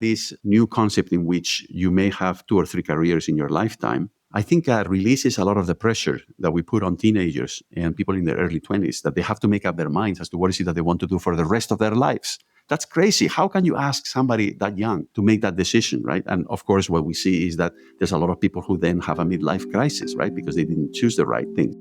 This new concept in which you may have 2 or 3 careers in your lifetime, I think releases a lot of the pressure that we put on teenagers and people in their early 20s, that they have to make up their minds as to what is it that they want to do for the rest of their lives. That's crazy. How can you ask somebody that young to make that decision, right? And of course, what we see is that there's a lot of people who then have a midlife crisis, right? Because they didn't choose the right thing.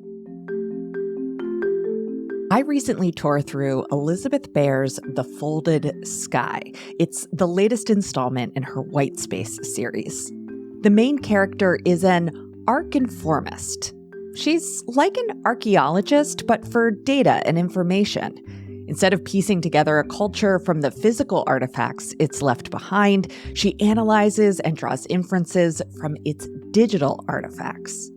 I recently tore through Elizabeth Bear's The Folded Sky. It's the latest installment in her White Space series. The main character is an arc-informist. She's like an archaeologist, but for data and information. Instead of piecing together a culture from the physical artifacts it's left behind, she analyzes and draws inferences from its digital artifacts.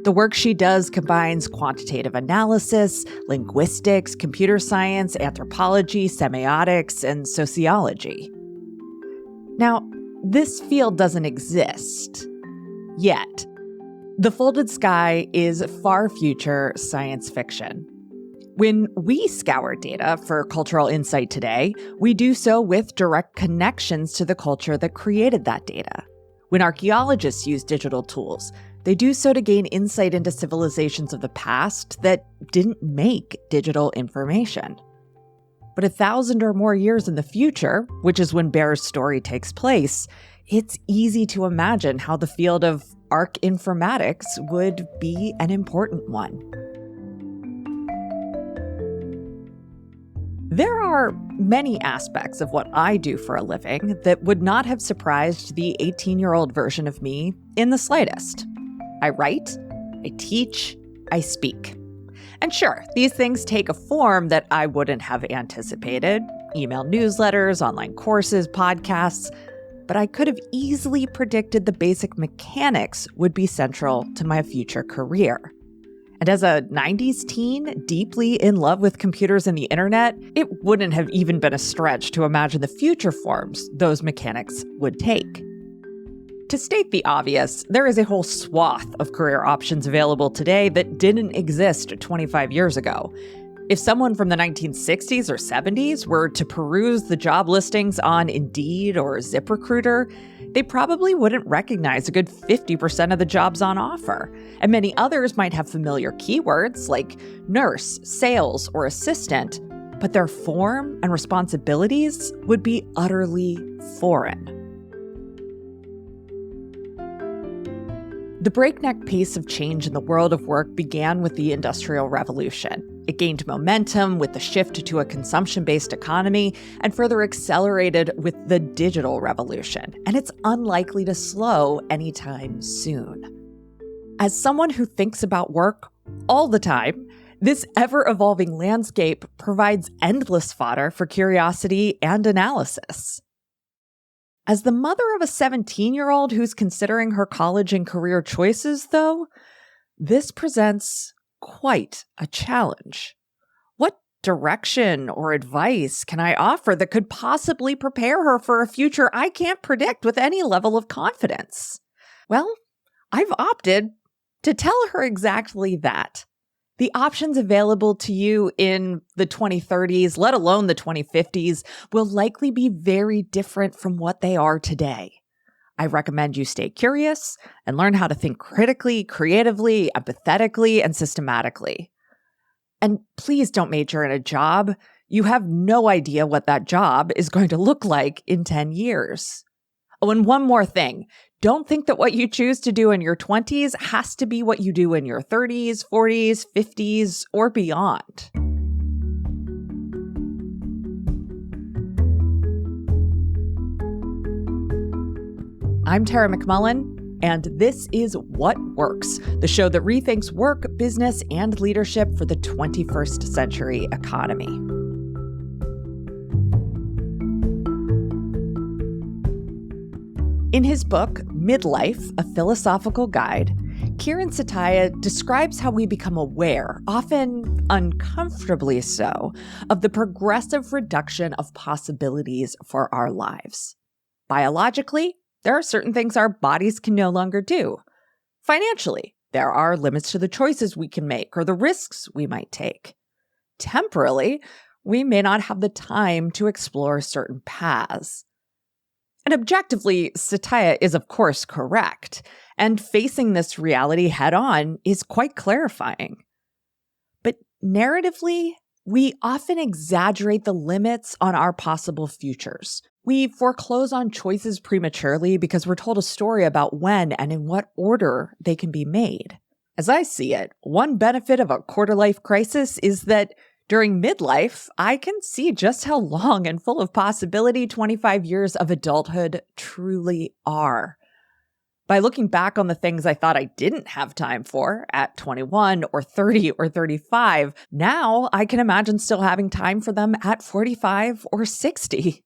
The work she does combines quantitative analysis, linguistics, computer science, anthropology, semiotics, and sociology. Now, this field doesn't exist yet. The Folded Sky is far future science fiction. When we scour data for cultural insight today, we do so with direct connections to the culture that created that data. When archaeologists use digital tools, they do so to gain insight into civilizations of the past that didn't make digital information. But 1,000 or more years in the future, which is when Bear's story takes place, it's easy to imagine how the field of arc-informatics would be an important one. There are many aspects of what I do for a living that would not have surprised the 18-year-old version of me in the slightest. I write, I teach, I speak. And sure, these things take a form that I wouldn't have anticipated, email newsletters, online courses, podcasts, but I could have easily predicted the basic mechanics would be central to my future career. And as a 90s teen, deeply in love with computers and the internet, it wouldn't have even been a stretch to imagine the future forms those mechanics would take. To state the obvious, there is a whole swath of career options available today that didn't exist 25 years ago. If someone from the 1960s or 70s were to peruse the job listings on Indeed or ZipRecruiter, they probably wouldn't recognize a good 50% of the jobs on offer. And many others might have familiar keywords like nurse, sales, or assistant, but their form and responsibilities would be utterly foreign. The breakneck pace of change in the world of work began with the Industrial Revolution. It gained momentum with the shift to a consumption-based economy and further accelerated with the digital revolution, and it's unlikely to slow anytime soon. As someone who thinks about work all the time, this ever-evolving landscape provides endless fodder for curiosity and analysis. As the mother of a 17-year-old who's considering her college and career choices, though, this presents quite a challenge. What direction or advice can I offer that could possibly prepare her for a future I can't predict with any level of confidence? Well, I've opted to tell her exactly that. The options available to you in the 2030s, let alone the 2050s, will likely be very different from what they are today. I recommend you stay curious and learn how to think critically, creatively, empathetically, and systematically. And please don't major in a job. You have no idea what that job is going to look like in 10 years. Oh, and one more thing. Don't think that what you choose to do in your 20s has to be what you do in your 30s, 40s, 50s, or beyond. I'm Tara McMullen, and this is What Works, the show that rethinks work, business, and leadership for the 21st century economy. In his book, Midlife, A Philosophical Guide, Kiran Satya describes how we become aware, often uncomfortably so, of the progressive reduction of possibilities for our lives. Biologically, there are certain things our bodies can no longer do. Financially, there are limits to the choices we can make or the risks we might take. Temporally, we may not have the time to explore certain paths. And objectively, Satya is of course correct, and facing this reality head on is quite clarifying. But narratively, we often exaggerate the limits on our possible futures. We foreclose on choices prematurely because we're told a story about when and in what order they can be made. As I see it, one benefit of a quarter-life crisis is that during midlife, I can see just how long and full of possibility 25 years of adulthood truly are. By looking back on the things I thought I didn't have time for at 21 or 30 or 35, now I can imagine still having time for them at 45 or 60.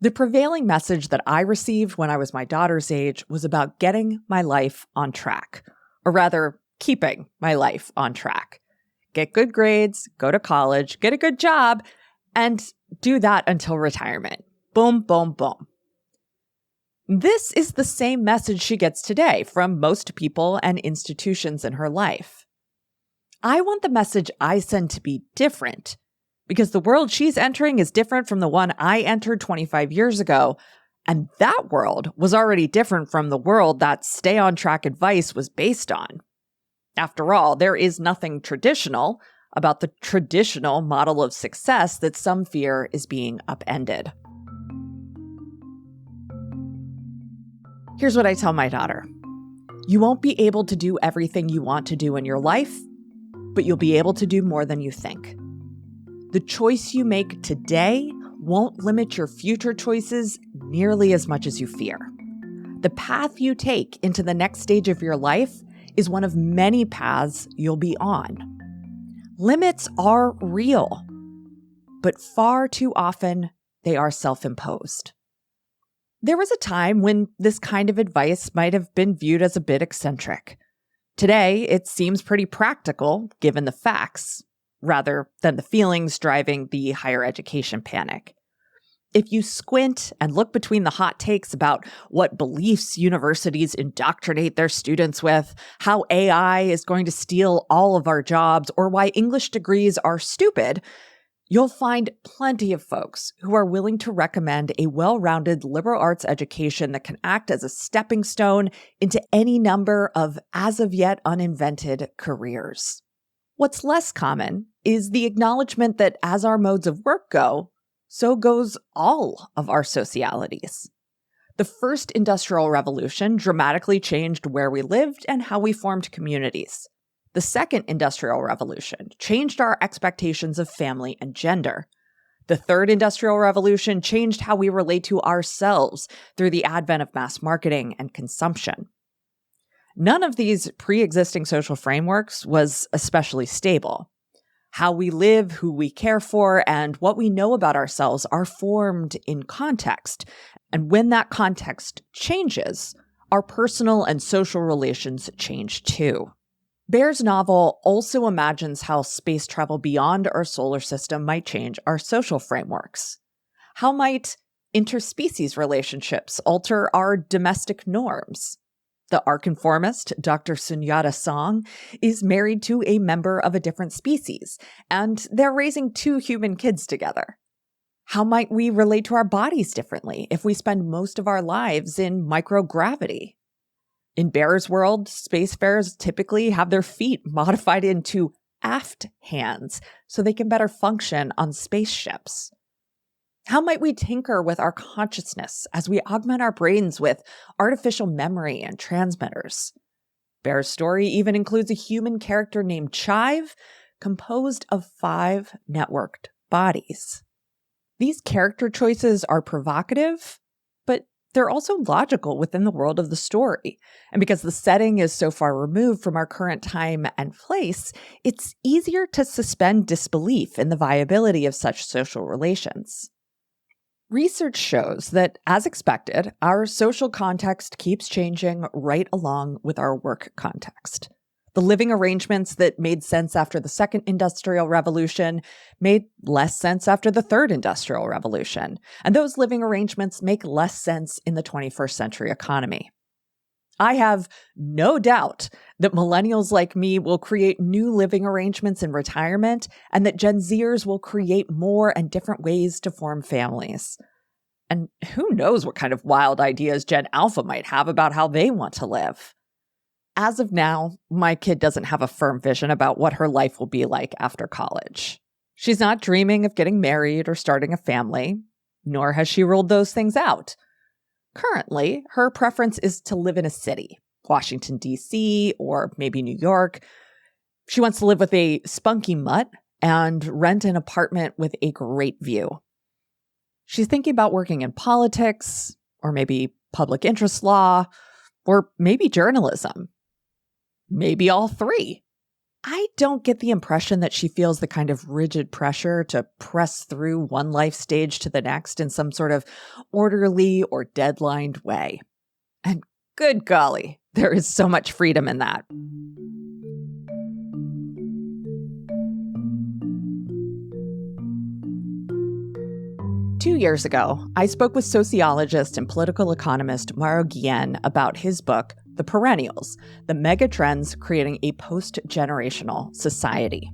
The prevailing message that I received when I was my daughter's age was about getting my life on track, or rather, keeping my life on track. Get good grades, go to college, get a good job, and do that until retirement. Boom, boom, boom. This is the same message she gets today from most people and institutions in her life. I want the message I send to be different, because the world she's entering is different from the one I entered 25 years ago, and that world was already different from the world that stay on track advice was based on. After all, there is nothing traditional about the traditional model of success that some fear is being upended. Here's what I tell my daughter. You won't be able to do everything you want to do in your life, but you'll be able to do more than you think. The choice you make today won't limit your future choices nearly as much as you fear. The path you take into the next stage of your life is one of many paths you'll be on. Limits are real, but far too often they are self-imposed. There was a time when this kind of advice might have been viewed as a bit eccentric. Today, it seems pretty practical, given the facts, rather than the feelings driving the higher education panic. If you squint and look between the hot takes about what beliefs universities indoctrinate their students with, how AI is going to steal all of our jobs, or why English degrees are stupid, you'll find plenty of folks who are willing to recommend a well-rounded liberal arts education that can act as a stepping stone into any number of as-of-yet uninvented careers. What's less common is the acknowledgement that as our modes of work go, so goes all of our socialities. The first industrial revolution dramatically changed where we lived and how we formed communities. The second industrial revolution changed our expectations of family and gender. The third industrial revolution changed how we relate to ourselves through the advent of mass marketing and consumption. None of these pre-existing social frameworks was especially stable. How we live, who we care for, and what we know about ourselves are formed in context. And when that context changes, our personal and social relations change too. Bear's novel also imagines how space travel beyond our solar system might change our social frameworks. How might interspecies relationships alter our domestic norms? The archinformist, Dr. Sunyata Song, is married to a member of a different species, and they're raising 2 human kids together. How might we relate to our bodies differently if we spend most of our lives in microgravity? In Bear's world, spacefarers typically have their feet modified into aft hands so they can better function on spaceships. How might we tinker with our consciousness as we augment our brains with artificial memory and transmitters? Bear's story even includes a human character named Chive, composed of 5 networked bodies. These character choices are provocative, but they're also logical within the world of the story. And because the setting is so far removed from our current time and place, it's easier to suspend disbelief in the viability of such social relations. Research shows that, as expected, our social context keeps changing right along with our work context. The living arrangements that made sense after the second industrial revolution made less sense after the third industrial revolution, and those living arrangements make less sense in the 21st century economy. I have no doubt that millennials like me will create new living arrangements in retirement, and that Gen Zers will create more and different ways to form families. And who knows what kind of wild ideas Gen Alpha might have about how they want to live. As of now, my kid doesn't have a firm vision about what her life will be like after college. She's not dreaming of getting married or starting a family, nor has she ruled those things out. Currently, her preference is to live in a city, Washington, D.C., or maybe New York. She wants to live with a spunky mutt and rent an apartment with a great view. She's thinking about working in politics, or maybe public interest law, or maybe journalism. Maybe all three. I don't get the impression that she feels the kind of rigid pressure to press through one life stage to the next in some sort of orderly or deadlined way. And good golly, there is so much freedom in that. Two years ago, I spoke with sociologist and political economist Mauro Guillén about his book, The Perennials, the Megatrends Creating a Postgenerational Society.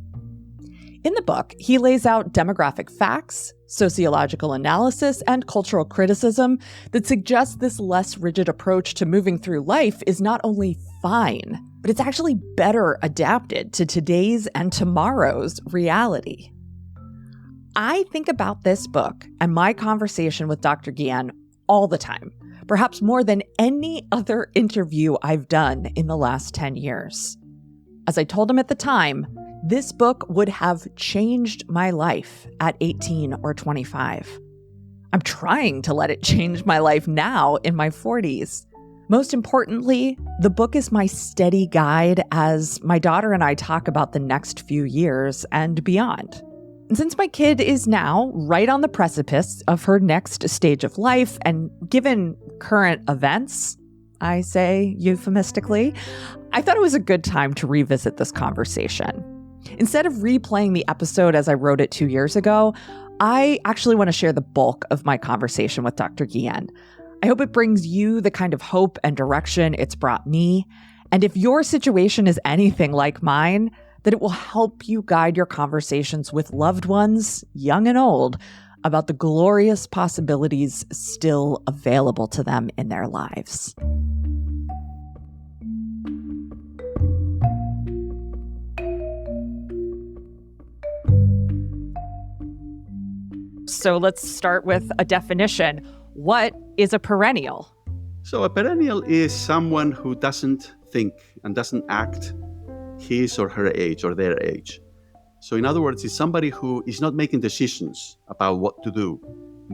In the book, he lays out demographic facts, sociological analysis, and cultural criticism that suggests this less rigid approach to moving through life is not only fine, but it's actually better adapted to today's and tomorrow's reality. I think about this book and my conversation with Dr. Guillén all the time, perhaps more than any other interview I've done in the last 10 years. As I told him at the time, this book would have changed my life at 18 or 25. I'm trying to let it change my life now in my 40s. Most importantly, the book is my steady guide as my daughter and I talk about the next few years and beyond. And since my kid is now right on the precipice of her next stage of life, and given current events, I say euphemistically, I thought it was a good time to revisit this conversation. Instead of replaying the episode as I wrote it 2 years ago, I actually want to share the bulk of my conversation with Dr. Guillén. I hope it brings you the kind of hope and direction it's brought me. And if your situation is anything like mine, that it will help you guide your conversations with loved ones, young and old, about the glorious possibilities still available to them in their lives. So let's start with a definition. What is a perennial? So a perennial is someone who doesn't think and doesn't act his or her age or their age. So in other words, it's somebody who is not making decisions about what to do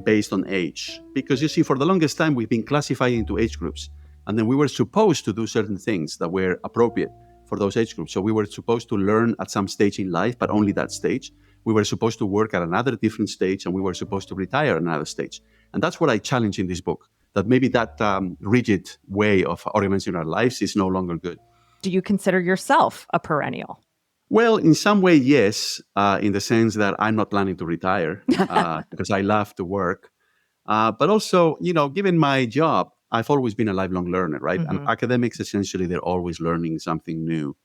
based on age. Because you see, for the longest time, we've been classifying into age groups. And then we were supposed to do certain things that were appropriate for those age groups. So we were supposed to learn at some stage in life, but only that stage. We were supposed to work at another different stage, and we were supposed to retire at another stage. And that's what I challenge in this book, that maybe that rigid way of organizing our lives is no longer good. Do you consider yourself a perennial? Well, in some way, yes, in the sense that I'm not planning to retire because I love to work. But also, given my job, I've always been a lifelong learner, right? Mm-hmm. And academics, essentially, they're always learning something new.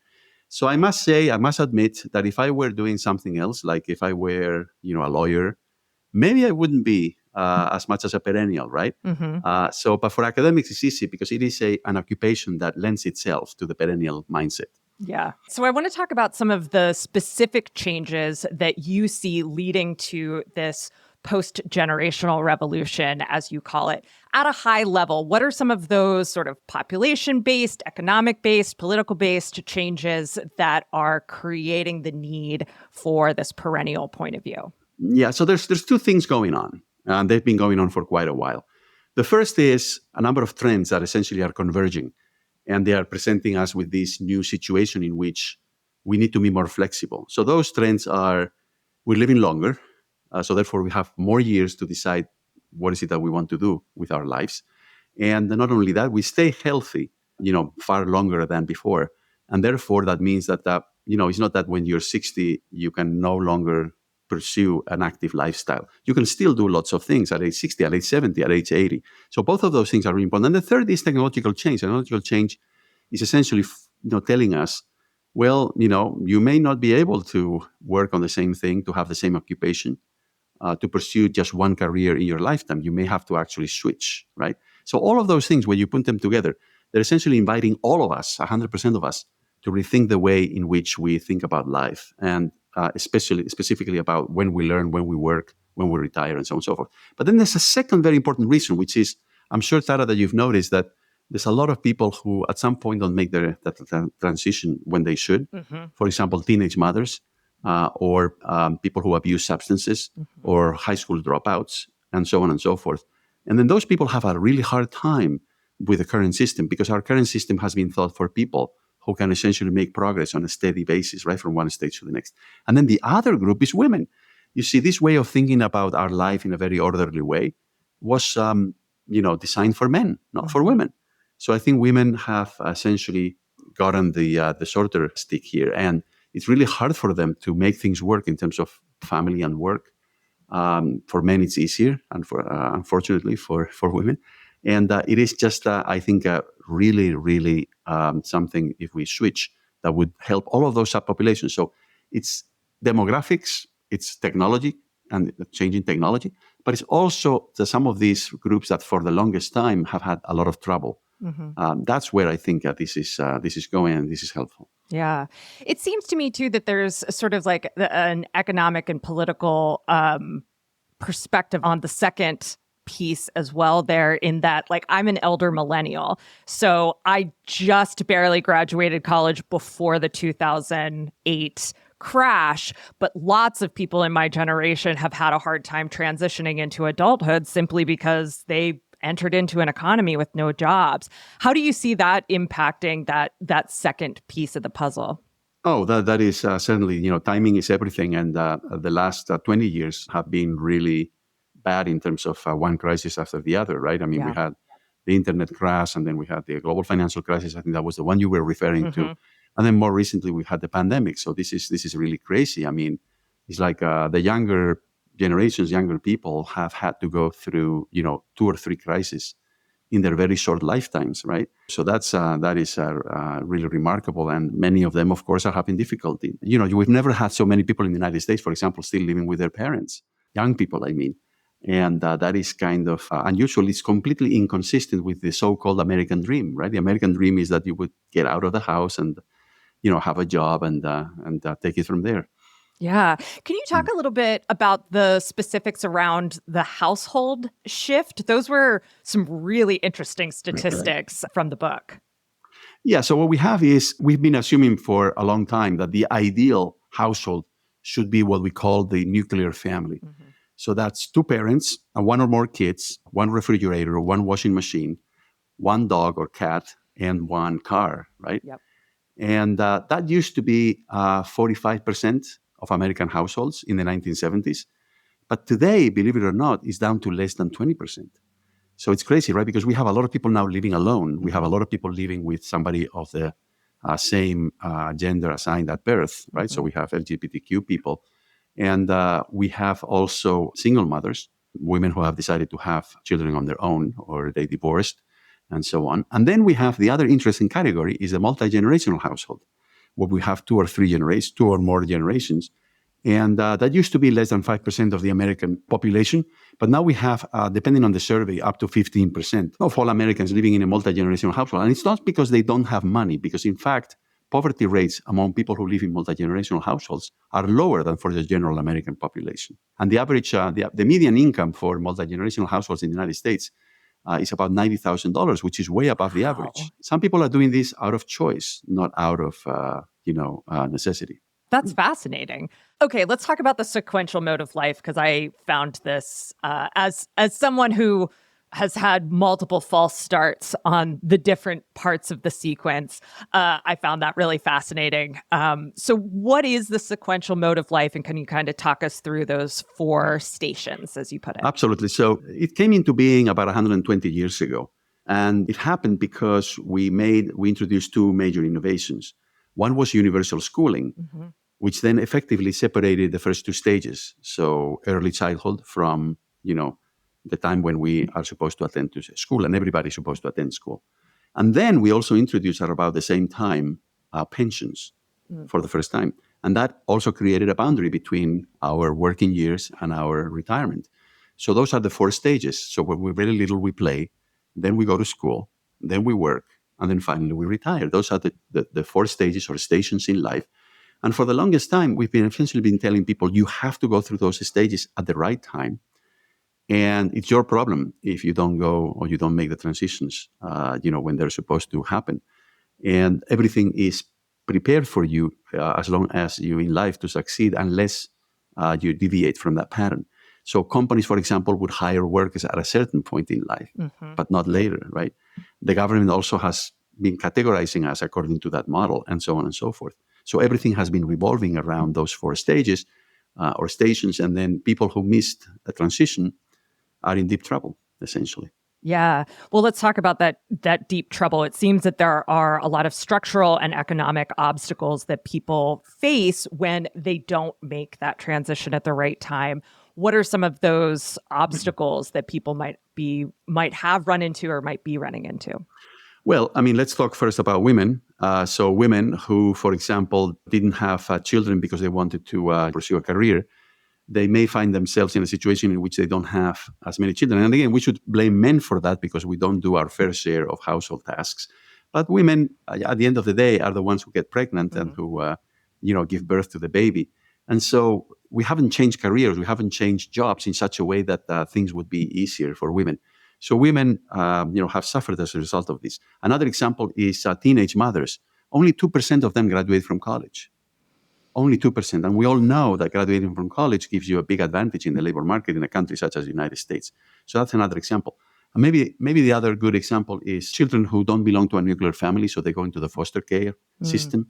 So I must admit that if I were doing something else, like if I were, a lawyer, maybe I wouldn't be as much as a perennial, right? Mm-hmm. But for academics, it's easy because it is an occupation that lends itself to the perennial mindset. Yeah. So I want to talk about some of the specific changes that you see leading to this post-generational revolution, as you call it, at a high level. What are some of those sort of population-based, economic-based, political-based changes that are creating the need for this perennial point of view? Yeah, so there's two things going on, and they've been going on for quite a while. The first is a number of trends that essentially are converging, and they are presenting us with this new situation in which we need to be more flexible. So those trends are, we're living longer, so therefore we have more years to decide what is it that we want to do with our lives. And not only that, we stay healthy, far longer than before. And therefore that means that, it's not that when you're 60, you can no longer pursue an active lifestyle. You can still do lots of things at age 60, at age 70, at age 80. So both of those things are really important. And the third is technological change. Technological change is essentially, telling us, well, you may not be able to work on the same thing, to have the same occupation to pursue just one career in your lifetime. You may have to actually switch, right? So all of those things, when you put them together, they're essentially inviting all of us, 100% of us, to rethink the way in which we think about life, and specifically about when we learn, when we work, when we retire, and so on and so forth. But then there's a second very important reason, which is, I'm sure, Tara, that you've noticed that there's a lot of people who at some point don't make that transition when they should. For example, teenage mothers, or people who abuse substances, or high school dropouts, and so on and so forth. And then those people have a really hard time with the current system, because our current system has been thought for people who can essentially make progress on a steady basis, right, from one stage to the next. And then the other group is women. You see, this way of thinking about our life in a very orderly way was, designed for men, not for women. So I think women have essentially gotten the shorter stick here, and it's really hard for them to make things work in terms of family and work. For men, it's easier, and unfortunately for women. And it is just, I think, really, really something, if we switch, that would help all of those subpopulations. So it's demographics, it's technology, and changing technology, but it's also some of these groups that for the longest time have had a lot of trouble. That's where I think this is going, and this is helpful. Yeah. It seems to me, too, that there's sort of like an economic and political perspective on the second piece as well there, in that, like, I'm an elder millennial. So I just barely graduated college before the 2008 crash, but lots of people in my generation have had a hard time transitioning into adulthood simply because they entered into an economy with no jobs. How do you see that impacting that second piece of the puzzle? Oh, that is certainly, timing is everything. And the last 20 years have been really bad in terms of one crisis after the other, right? I mean, we had the internet crash, and then we had the global financial crisis. I think that was the one you were referring to. And then more recently, we had the pandemic. So this is really crazy. I mean, it's like the younger generations, younger people have had to go through, 2 or 3 crises in their very short lifetimes, right? So that is really remarkable. And many of them, of course, are having difficulty. We've never had so many people in the United States, for example, still living with their parents, young people, I mean. And that is kind of unusual. It's completely inconsistent with the so-called American dream, right? The American dream is that you would get out of the house and, have a job and take it from there. Yeah. Can you talk a little bit about the specifics around the household shift? Those were some really interesting statistics from the book. Yeah. So what we have is, we've been assuming for a long time that the ideal household should be what we call the nuclear family. So that's 2 parents and 1 or more kids, 1 refrigerator, 1 washing machine, 1 dog or cat, and 1 car, right? Yep. And that used to be 45% of American households in the 1970s. But today, believe it or not, it's down to less than 20%. So it's crazy, right? Because we have a lot of people now living alone. We have a lot of people living with somebody of the same gender assigned at birth, right? So we have LGBTQ people. And we have also single mothers, women who have decided to have children on their own, or they divorced, and so on. And then we have the other interesting category is the multi-generational household, where we have 2 or 3 generations, 2 or more generations. And that used to be less than 5% of the American population. But now we have, depending on the survey, up to 15% of all Americans living in a multi-generational household. And it's not because they don't have money, because in fact, poverty rates among people who live in multi-generational households are lower than for the general American population. And the average, the median income for multi-generational households in the United States is about $90,000, which is way above the average. Some people are doing this out of choice, not out of, necessity. That's fascinating. Okay, let's talk about the sequential mode of life, because I found this as someone who has had multiple false starts on the different parts of the sequence. I found that really fascinating. So what is the sequential mode of life, and can you kind of talk us through those 4 stations, as you put it? Absolutely. So it came into being about 120 years ago. And it happened because we introduced 2 major innovations. One was universal schooling, which then effectively separated the first 2 stages. So early childhood from, the time when we are supposed to attend to school, and everybody's supposed to attend school. And then we also introduced at about the same time pensions for the first time. And that also created a boundary between our working years and our retirement. So those are the 4 stages. So when we're very little, we play, then we go to school, then we work, and then finally we retire. Those are the 4 stages or stations in life. And for the longest time, we've been essentially been telling people you have to go through those stages at the right time. And it's your problem if you don't go or you don't make the transitions, when they're supposed to happen. And everything is prepared for you as long as you in life to succeed, unless you deviate from that pattern. So companies, for example, would hire workers at a certain point in life, but not later, right? The government also has been categorizing us according to that model, and so on and so forth. So everything has been revolving around those 4 stages or stations, and then people who missed a transition are in deep trouble, essentially. Yeah. Well, let's talk about that deep trouble. It seems that there are a lot of structural and economic obstacles that people face when they don't make that transition at the right time. What are some of those obstacles that people might have run into or might be running into? Well, I mean, let's talk first about women. So women who, for example, didn't have children because they wanted to pursue a career, they may find themselves in a situation in which they don't have as many children. And again, we should blame men for that because we don't do our fair share of household tasks. But women, at the end of the day, are the ones who get pregnant and who, give birth to the baby. And so we haven't changed careers, we haven't changed jobs in such a way that things would be easier for women. So women, have suffered as a result of this. Another example is teenage mothers. Only 2% of them graduate from college. Only 2%. And we all know that graduating from college gives you a big advantage in the labor market in a country such as the United States. So that's another example. And maybe the other good example is children who don't belong to a nuclear family, so they go into the foster care system.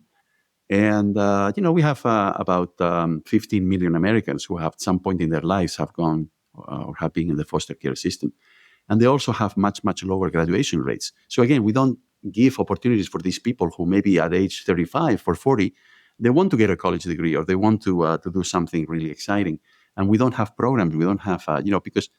And, we have about 15 million Americans who have at some point in their lives have gone or have been in the foster care system. And they also have much, much lower graduation rates. So again, we don't give opportunities for these people who maybe at age 35 or 40, they want to get a college degree or they want to do something really exciting. And we don't have programs. We don't have, because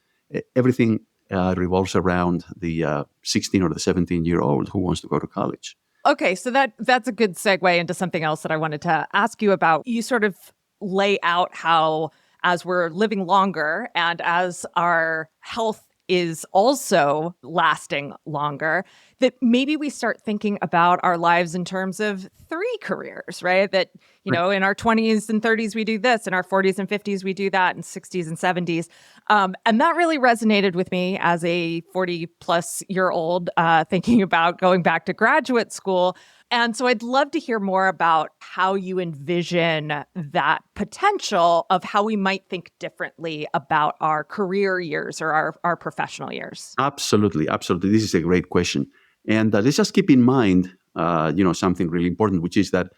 everything revolves around the 16 or the 17-year-old who wants to go to college. Okay, so that's a good segue into something else that I wanted to ask you about. You sort of lay out how, as we're living longer and as our health is also lasting longer, that maybe we start thinking about our lives in terms of 3 careers, right? That, in our 20s and 30s, we do this, in our 40s and 50s, we do that, in 60s and 70s. And that really resonated with me as a 40-plus-year-old thinking about going back to graduate school. And so I'd love to hear more about how you envision that potential of how we might think differently about our career years or our professional years. Absolutely. This is a great question. And let's just keep in mind, something really important, which is that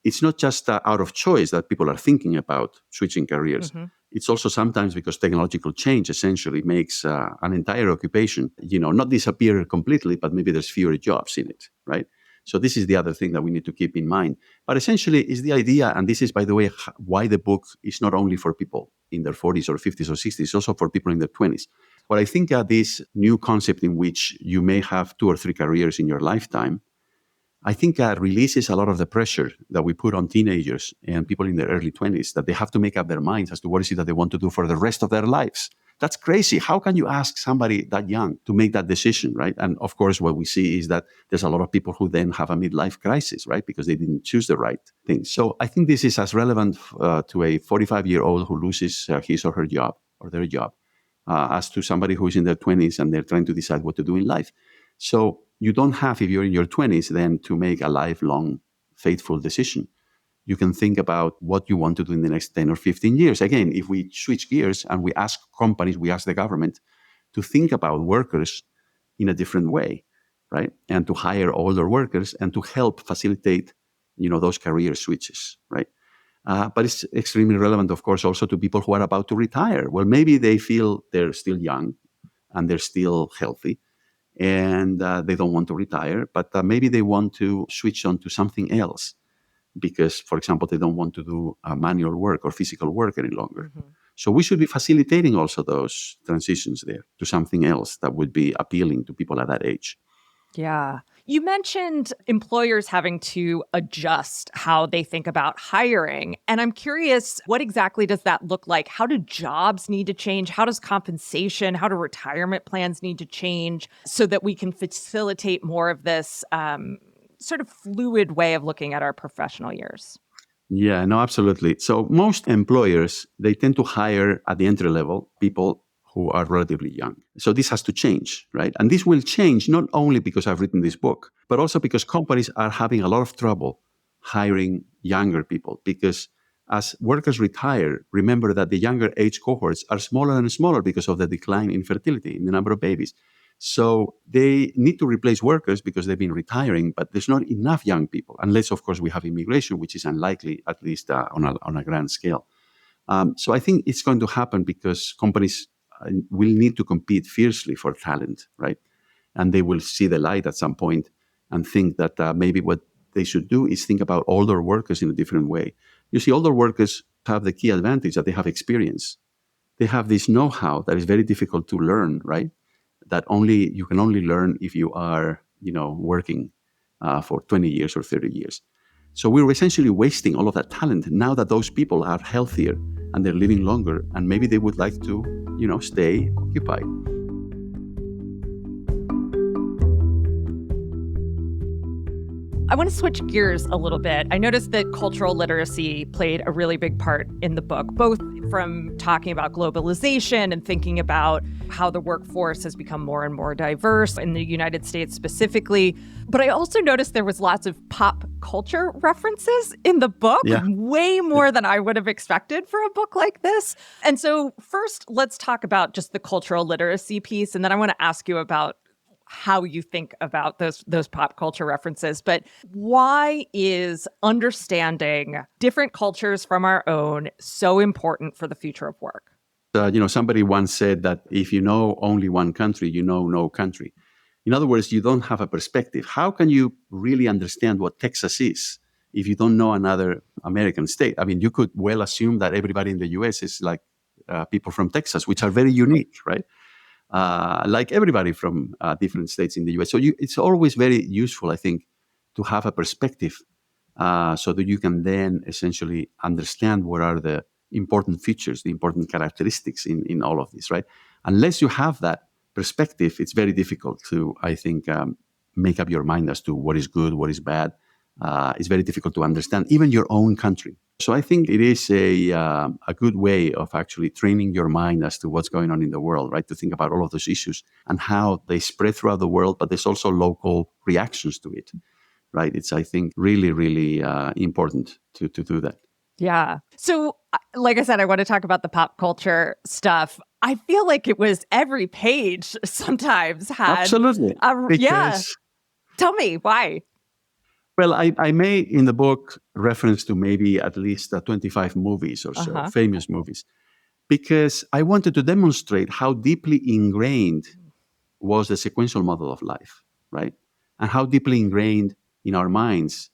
it's not just out of choice that people are thinking about switching careers. It's also sometimes because technological change essentially makes an entire occupation, not disappear completely, but maybe there's fewer jobs in it, right? So this is the other thing that we need to keep in mind. But essentially is the idea, and this is, by the way, why the book is not only for people in their 40s or 50s or 60s, it's also for people in their 20s. But I think this new concept in which you may have 2 or 3 careers in your lifetime, I think releases a lot of the pressure that we put on teenagers and people in their early 20s, that they have to make up their minds as to what is it that they want to do for the rest of their lives. That's crazy. How can you ask somebody that young to make that decision, right? And of course, what we see is that there's a lot of people who then have a midlife crisis, right? Because they didn't choose the right thing. So I think this is as relevant to a 45-year-old who loses his or her job or their job as to somebody who's in their 20s and they're trying to decide what to do in life. So you don't have, if you're in your 20s, then to make a lifelong, faithful decision. You can think about what you want to do in the next 10 or 15 years. Again, if we switch gears and we ask companies, we ask the government to think about workers in a different way, right? And to hire older workers and to help facilitate, those career switches, right? But it's extremely relevant, of course, also to people who are about to retire. Well, maybe they feel they're still young and they're still healthy and they don't want to retire, but maybe they want to switch on to something else because, for example, they don't want to do manual work or physical work any longer. So we should be facilitating also those transitions there to something else that would be appealing to people at that age. Yeah. You mentioned employers having to adjust how they think about hiring. And I'm curious, what exactly does that look like? How do jobs need to change? How does compensation, how do retirement plans need to change so that we can facilitate more of this sort of fluid way of looking at our professional years? Yeah, no, absolutely. So most employers, they tend to hire at the entry level people who are relatively young. So this has to change, right? And this will change not only because I've written this book, but also because companies are having a lot of trouble hiring younger people. Because as workers retire, remember that the younger age cohorts are smaller and smaller because of the decline in fertility, in the number of babies. So they need to replace workers because they've been retiring, but there's not enough young people, unless, of course, we have immigration, which is unlikely, at least on a grand scale. So I think it's going to happen because companies will need to compete fiercely for talent, right? And they will see the light at some point and think that maybe what they should do is think about older workers in a different way. You see, older workers have the key advantage that they have experience. They have this know-how that is very difficult to learn, right? That only you can only learn if you are, working for 20 years or 30 years. So we're essentially wasting all of that talent now that those people are healthier and they're living longer, and maybe they would like to, stay occupied. I want to switch gears a little bit. I noticed that cultural literacy played a really big part in the book, both from talking about globalization and thinking about how the workforce has become more and more diverse in the United States specifically. But I also noticed there was lots of pop culture references in the book, way more than I would have expected for a book like this. And so first, let's talk about just the cultural literacy piece. And then I want to ask you about how you think about those pop culture references. But why is understanding different cultures from our own so important for the future of work? Somebody once said that if you know only one country, you know no country. In other words, you don't have a perspective. How can you really understand what Texas is if you don't know another American state? I mean, you could well assume that everybody in the US is like people from Texas, which are very unique, right? Like everybody from different states in the US. So it's always very useful, I think, to have a perspective so that you can then essentially understand what are the important features, the important characteristics in all of this, right? Unless you have that perspective, it's very difficult to, I think, make up your mind as to what is good, what is bad. It's very difficult to understand even your own country. So I think it is a good way of actually training your mind as to what's going on in the world, right? To think about all of those issues and how they spread throughout the world, but there's also local reactions to it, right? It's, I think, really, really important to do that. Yeah. So, like I said, I want to talk about the pop culture stuff. I feel like it was every page sometimes had. Absolutely. Yeah. Tell me why. Well, I made in the book reference to maybe at least 25 movies or so, famous movies, because I wanted to demonstrate how deeply ingrained was the sequential model of life, right? And how deeply ingrained in our minds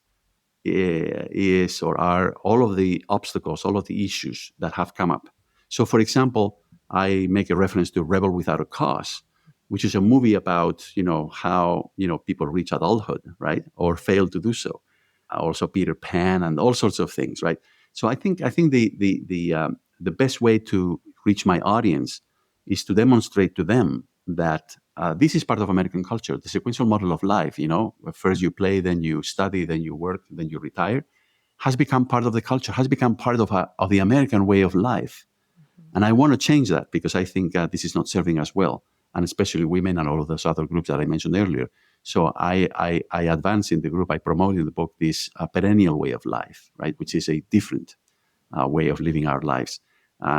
is or are all of the obstacles, all of the issues that have come up. So, for example, I make a reference to Rebel Without a Cause, which is a movie about, how, people reach adulthood, right? Or fail to do so. Also Peter Pan and all sorts of things, right? So I think the best way to reach my audience is to demonstrate to them that this is part of American culture, the sequential model of life, first you play, then you study, then you work, then you retire, has become part of the culture, has become part of the American way of life. And I want to change that because I think this is not serving us well, and especially women and all of those other groups that I mentioned earlier. So I advance in the group, I promote in the book this perennial way of life, right, which is a different way of living our lives.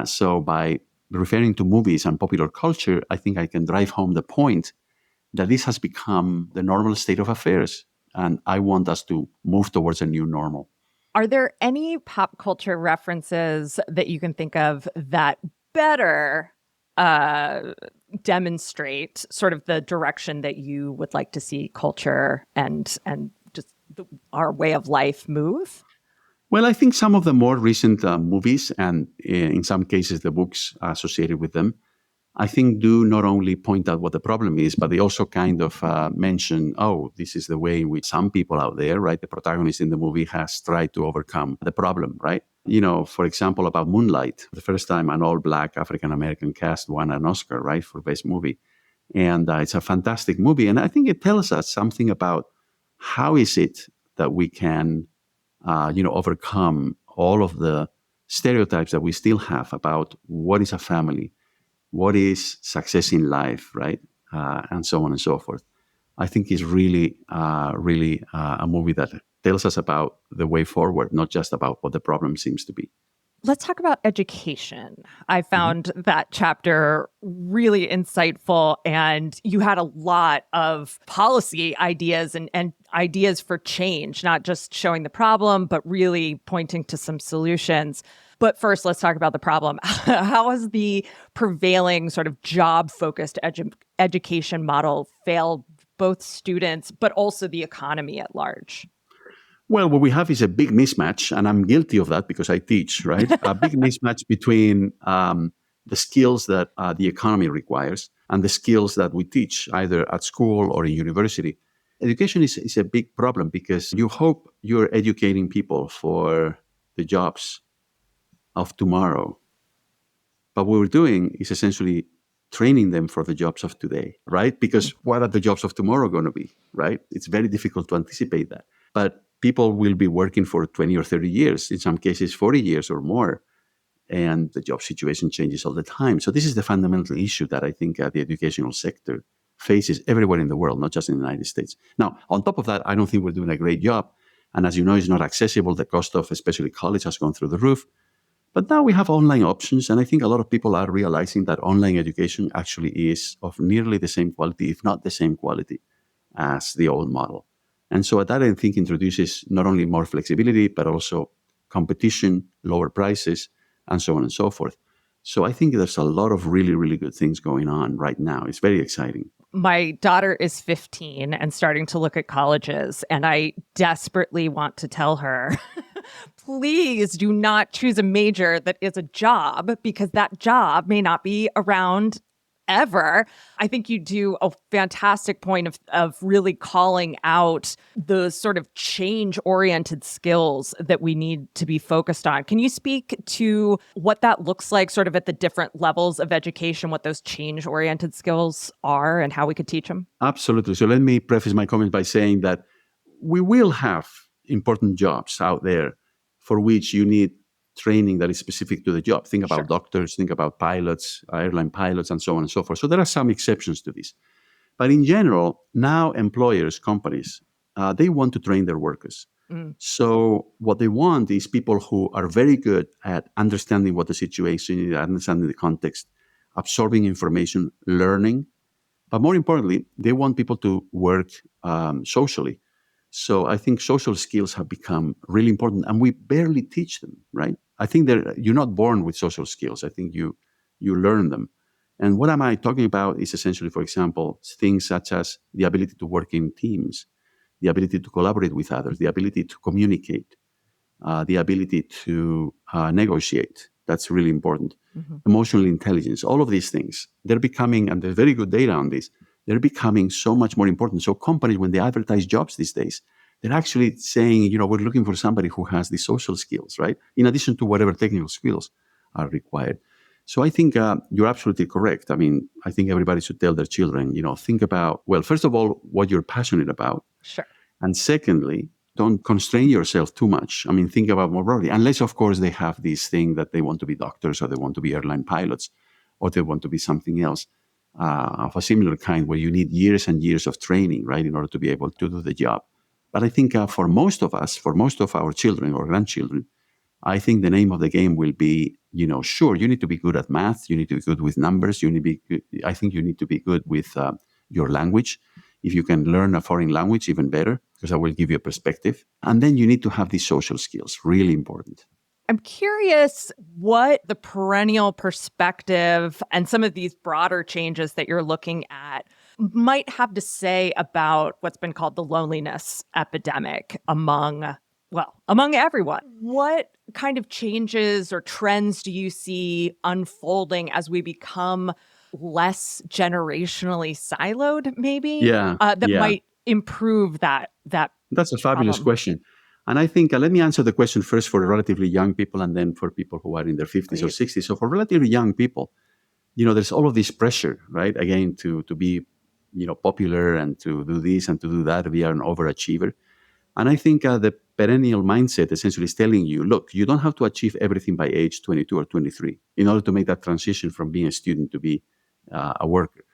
So by referring to movies and popular culture, I think I can drive home the point that this has become the normal state of affairs. And I want us to move towards a new normal. Are there any pop culture references that you can think of that better demonstrate sort of the direction that you would like to see culture and just our way of life move? Well, I think some of the more recent movies and in some cases the books associated with them I think do not only point out what the problem is, but they also kind of mention, oh, this is the way in which some people out there, right? The protagonist in the movie has tried to overcome the problem, right? For example, about Moonlight, the first time an all-Black African-American cast won an Oscar, right, for Best Movie. And it's a fantastic movie. And I think it tells us something about how is it that we can, overcome all of the stereotypes that we still have about what is a family, what is success in life, right? And so on and so forth. I think is really a movie that tells us about the way forward, not just about what the problem seems to be. Let's talk about education. I found that chapter really insightful, and you had a lot of policy ideas and ideas for change, not just showing the problem, but really pointing to some solutions. But first, let's talk about the problem. How has the prevailing sort of job-focused education model failed both students, but also the economy at large? Well, what we have is a big mismatch, and I'm guilty of that because I teach, right? A big mismatch between the skills that the economy requires and the skills that we teach, either at school or in university. Education is a big problem because you hope you're educating people for the jobs of tomorrow. But what we're doing is essentially training them for the jobs of today, right? Because what are the jobs of tomorrow going to be, right? It's very difficult to anticipate that. But people will be working for 20 or 30 years, in some cases 40 years or more. And the job situation changes all the time. So this is the fundamental issue that I think the educational sector faces everywhere in the world, not just in the United States. Now, on top of that, I don't think we're doing a great job. And as you know, it's not accessible. The cost of especially college has gone through the roof. But now we have online options, and I think a lot of people are realizing that online education actually is of nearly the same quality, if not the same quality, as the old model. And so that, I think, introduces not only more flexibility, but also competition, lower prices, and so on and so forth. So I think there's a lot of really, really good things going on right now. It's very exciting. My daughter is 15 and starting to look at colleges, and I desperately want to tell her, please do not choose a major that is a job, because that job may not be around ever. I think you do a fantastic point of really calling out those sort of change-oriented skills that we need to be focused on. Can you speak to what that looks like sort of at the different levels of education, what those change-oriented skills are and how we could teach them? Absolutely. So let me preface my comments by saying that we will have important jobs out there for which you need training that is specific to the job. Think about doctors, think about pilots, airline pilots, and so on and so forth. So there are some exceptions to this. But in general, now employers, companies, they want to train their workers. So what they want is people who are very good at understanding what the situation is, understanding the context, absorbing information, learning. But more importantly, they want people to work socially. So I think social skills have become really important, and we barely teach them, right? I think you're not born with social skills. I think you learn them. And what am I talking about is essentially, for example, things such as the ability to work in teams, the ability to collaborate with others, the ability to communicate, the ability to negotiate. That's really important. Emotional intelligence, all of these things, they're becoming, and there's very good data on this, they're becoming so much more important. So companies, when they advertise jobs these days, they're actually saying, we're looking for somebody who has the social skills, right? In addition to whatever technical skills are required. So I think you're absolutely correct. I mean, I think everybody should tell their children, think about, well, first of all, what you're passionate about. Sure. And secondly, don't constrain yourself too much. I mean, think about more broadly, unless, of course, they have this thing that they want to be doctors or they want to be airline pilots or they want to be something else of a similar kind where you need years and years of training, right, in order to be able to do the job. But I think for most of us, for most of our children or grandchildren, I think the name of the game will be, sure, you need to be good at math. You need to be good with numbers. I think you need to be good with your language. If you can learn a foreign language, even better, because I will give you a perspective. And then you need to have these social skills, really important. I'm curious what the perennial perspective and some of these broader changes that you're looking at might have to say about what's been called the loneliness epidemic among everyone. What kind of changes or trends do you see unfolding as we become less generationally siloed, maybe? Yeah, That yeah. might improve that That's a fabulous problem. question. And I think, let me answer the question first for relatively young people and then for people who are in their 50s or Please. 60s. So for relatively young people, there's all of this pressure, right? Again, to be, popular and to do this and to do that. We are an overachiever. And I think the perennial mindset essentially is telling you, look, you don't have to achieve everything by age 22 or 23 in order to make that transition from being a student to be a worker.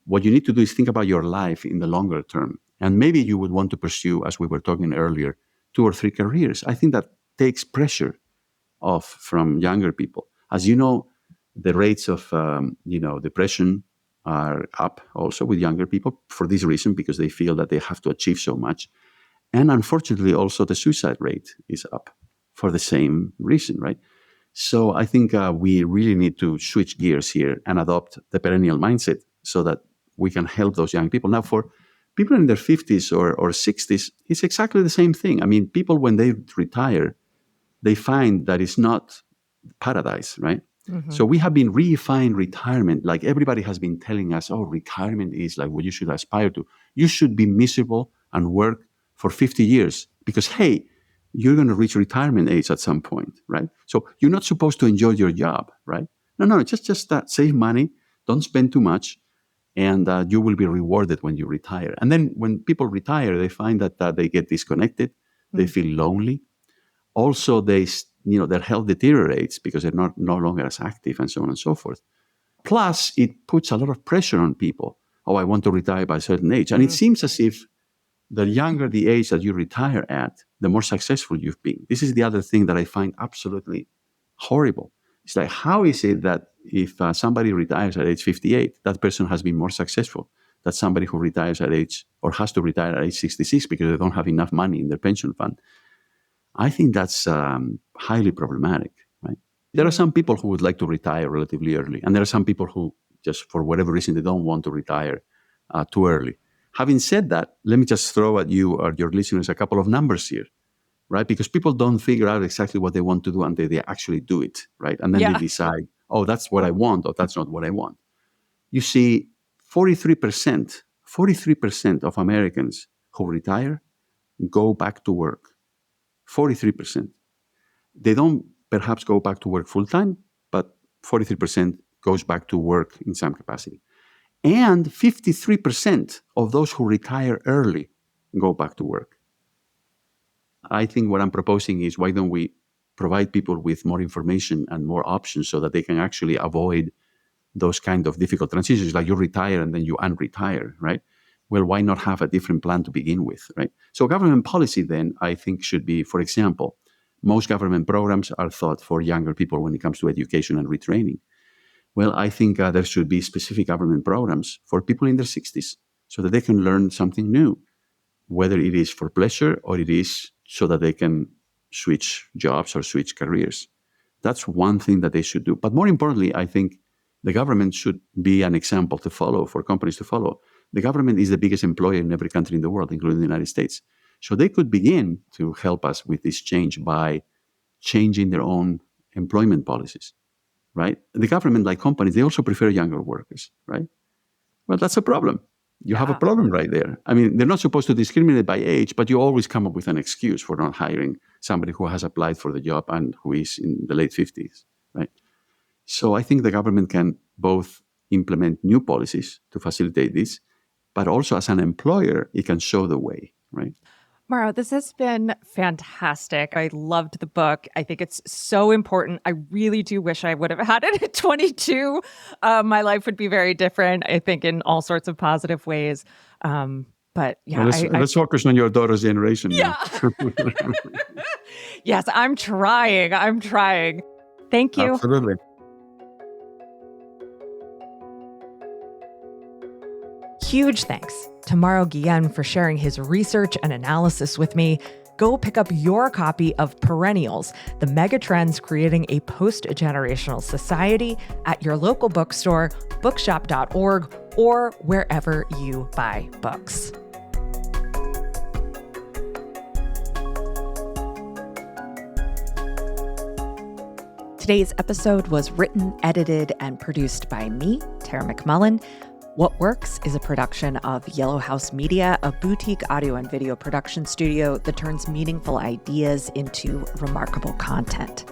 What you need to do is think about your life in the longer term. And maybe you would want to pursue, as we were talking earlier, 2 or 3 careers. I think that takes pressure off from younger people. As you know, the rates of depression are up also with younger people for this reason, because they feel that they have to achieve so much. And unfortunately, also the suicide rate is up for the same reason, right? So I think we really need to switch gears here and adopt the perennial mindset so that we can help those young people. Now, for people in their 50s or 60s, it's exactly the same thing. I mean, people, when they retire, they find that it's not paradise, right? Mm-hmm. So we have been redefining retirement. Like everybody has been telling us, oh, retirement is like what you should aspire to. You should be miserable and work for 50 years because, hey, you're going to reach retirement age at some point, right? So you're not supposed to enjoy your job, right? No, just that. Save money, don't spend too much, and you will be rewarded when you retire. And then when people retire, they find that they get disconnected, they feel lonely. Also, their health deteriorates because they're no longer as active, and so on and so forth. Plus, it puts a lot of pressure on people. Oh, I want to retire by a certain age. And it seems as if the younger the age that you retire at, the more successful you've been. This is the other thing that I find absolutely horrible. It's like, how is it that if somebody retires at age 58, that person has been more successful than somebody who retires at age, or has to retire at age 66 because they don't have enough money in their pension fund? I think that's highly problematic, right? There are some people who would like to retire relatively early, and there are some people who just, for whatever reason, they don't want to retire too early. Having said that, let me just throw at you or your listeners a couple of numbers here, right? Because people don't figure out exactly what they want to do until they actually do it, right? And then they decide, oh, that's what I want, or that's not what I want. You see, 43% of Americans who retire go back to work. 43%. They don't perhaps go back to work full time, but 43% goes back to work in some capacity. And 53% of those who retire early go back to work. I think what I'm proposing is, why don't we provide people with more information and more options so that they can actually avoid those kind of difficult transitions, like you retire and then you unretire, right? Well, why not have a different plan to begin with, right? So government policy then, I think, should be, for example, most government programs are thought for younger people when it comes to education and retraining. Well, I think there should be specific government programs for people in their 60s so that they can learn something new, whether it is for pleasure or it is so that they can switch jobs or switch careers. That's one thing that they should do. But more importantly, I think the government should be an example to follow, for companies to follow. The government is the biggest employer in every country in the world, including the United States. So they could begin to help us with this change by changing their own employment policies, right? The government, like companies, they also prefer younger workers, right? Well, that's a problem. You have a problem right there. I mean, they're not supposed to discriminate by age, but you always come up with an excuse for not hiring somebody who has applied for the job and who is in the late 50s, right? So I think the government can both implement new policies to facilitate this, but also as an employer, it can show the way, right? Mauro, this has been fantastic. I loved the book. I think it's so important. I really do wish I would have had it at 22. My life would be very different, I think, in all sorts of positive ways. But yeah, well, let's focus on your daughter's generation now. Yes, I'm trying. Thank you. Absolutely. Huge thanks to Mauro Guillén for sharing his research and analysis with me. Go pick up your copy of Perennials, the Megatrends Creating a Postgenerational Society at your local bookstore, bookshop.org, or wherever you buy books. Today's episode was written, edited, and produced by me, Tara McMullen. What Works is a production of Yellow House Media, a boutique audio and video production studio that turns meaningful ideas into remarkable content.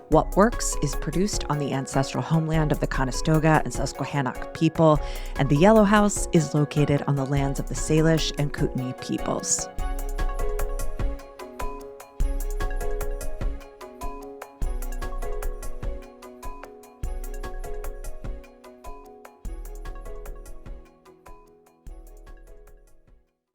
What Works is produced on the ancestral homeland of the Conestoga and Susquehannock people, and the Yellow House is located on the lands of the Salish and Kootenai peoples.